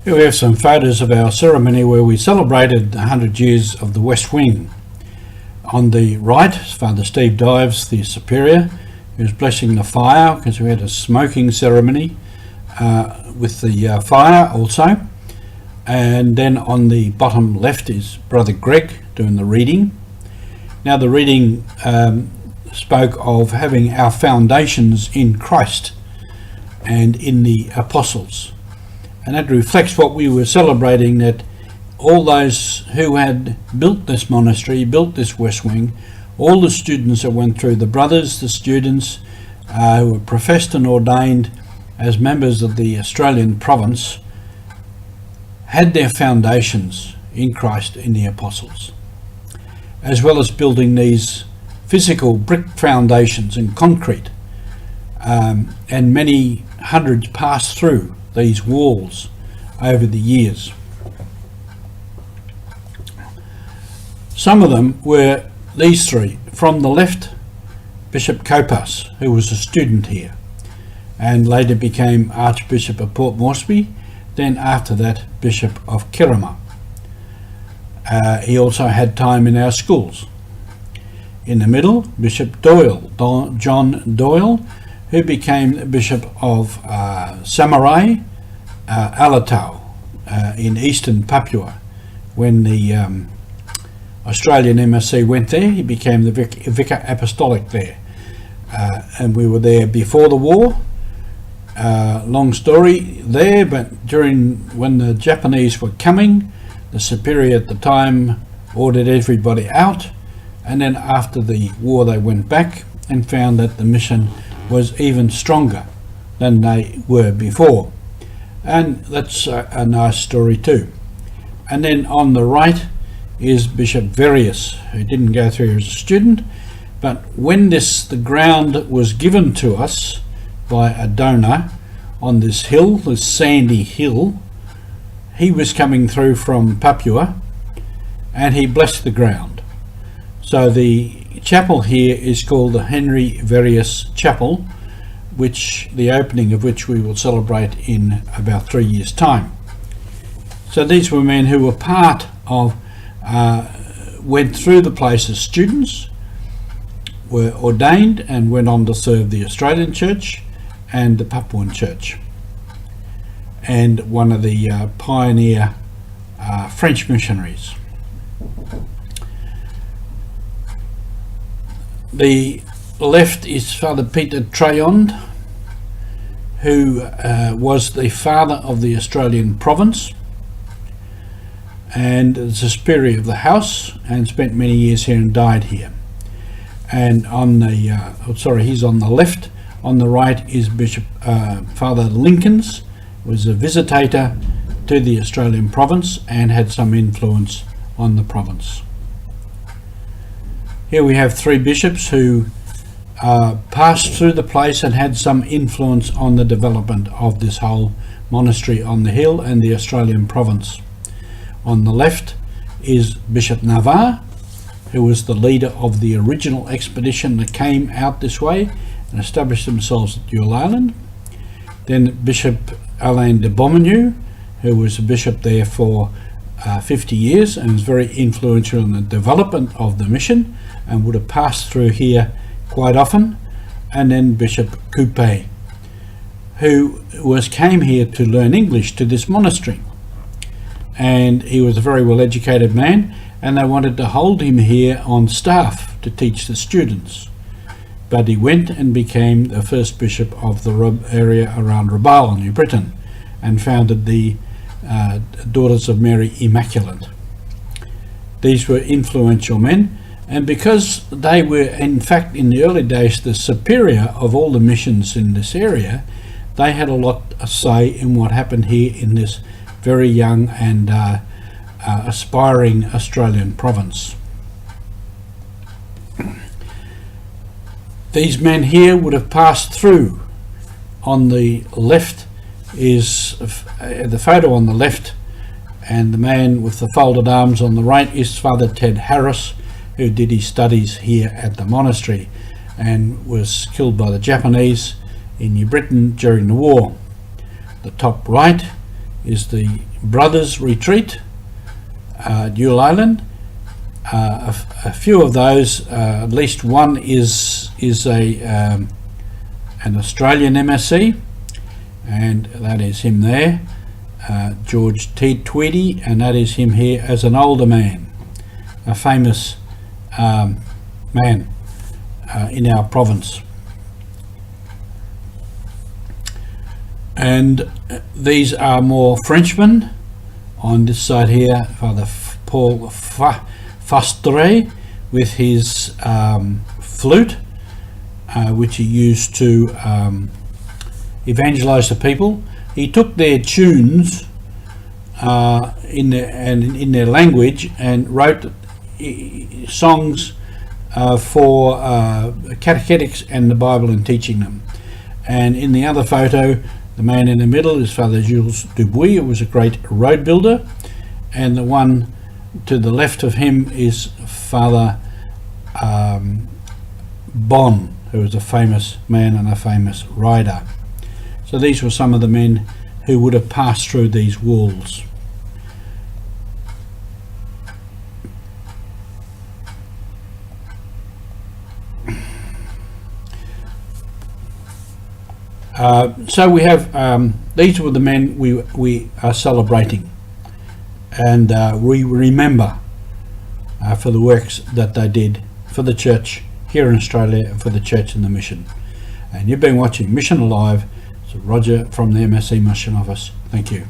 Here we have some photos of our ceremony where we celebrated 100 years of the West Wing. On the right is Father Steve Dives, the Superior, who was blessing the fire because we had a smoking ceremony with the fire also. And then on the bottom left is Brother Greg doing the reading. Now the reading spoke of having our foundations in Christ and in the apostles. And that reflects what we were celebrating, that all those who had built this monastery, built this West Wing, all the students that went through, the brothers, the students who were professed and ordained as members of the Australian province, had their foundations in Christ, in the apostles, as well as building these physical brick foundations in concrete, and many hundreds passed through these walls over the years. Some of them were these three. From the left, Bishop Copas, who was a student here and later became Archbishop of Port Moresby, then after that Bishop of Kirrama. He also had time in our schools. In the middle, Bishop Doyle, John Doyle, who became Bishop of Samarai, Alatau, in eastern Papua. When the Australian MSC went there, he became the Vicar Apostolic there. And we were there before the war. Long story there, but when the Japanese were coming, the Superior at the time ordered everybody out, and then after the war they went back and found that the mission was even stronger than they were before. And that's a nice story too. And then on the right is Bishop Verius, who didn't go through as a student, but when the ground was given to us by a donor on this hill, this sandy hill, he was coming through from Papua and he blessed the ground. So the chapel here is called the Henry Verius Chapel, which the opening of which we will celebrate in about 3 years' time. So these were men who were part of, went through the place as students, were ordained and went on to serve the Australian Church and the Papuan Church, and one of the pioneer French missionaries. The left is Father Peter Trayond, who was the father of the Australian province and the superior of the house, and spent many years here and died here. And on the he's on the left. On the right is Bishop Father Lincolns, was a visitator to the Australian province and had some influence on the province. Here we have three bishops who passed through the place and had some influence on the development of this whole monastery on the hill and the Australian province. On the left is Bishop Navarre, who was the leader of the original expedition that came out this way and established themselves at Yule Island. Then Bishop Alain de Beaumenu, who was a bishop there for 50 years and was very influential in the development of the mission and would have passed through here quite often. And then Bishop Coupé, who came here to learn English to this monastery, and he was a very well educated man, and they wanted to hold him here on staff to teach the students, but he went and became the first bishop of the area around Rabaul, New Britain, and founded the Daughters of Mary Immaculate. These were influential men, and because they were in fact in the early days the superior of all the missions in this area, they had a lot to say in what happened here in this very young and aspiring Australian province. These men here would have passed through. On the left is the photo on the left, and the man with the folded arms on the right is Father Ted Harris, who did his studies here at the monastery and was killed by the Japanese in New Britain during the war. The top right is the Brothers Retreat, Dual Island. A few of those, at least one is an Australian MSC, and that is him there, George T. Tweedy, and that is him here as an older man, a famous man in our province. And these are more Frenchmen. On this side here, Father Paul Fastre with his flute, which he used to evangelize the people. He took their tunes in their language and wrote songs for catechetics and the Bible and teaching them. And in the other photo, the man in the middle is Father Jules Dubuis, who was a great road builder, and the one to the left of him is Father Bon, who was a famous man and a famous rider. So these were some of the men who would have passed through these walls. So we have, these were the men we are celebrating, and we remember for the works that they did for the church here in Australia and for the church and the mission. And you've been watching Mission Alive. So Roger from the MSC Mission Office. Thank you.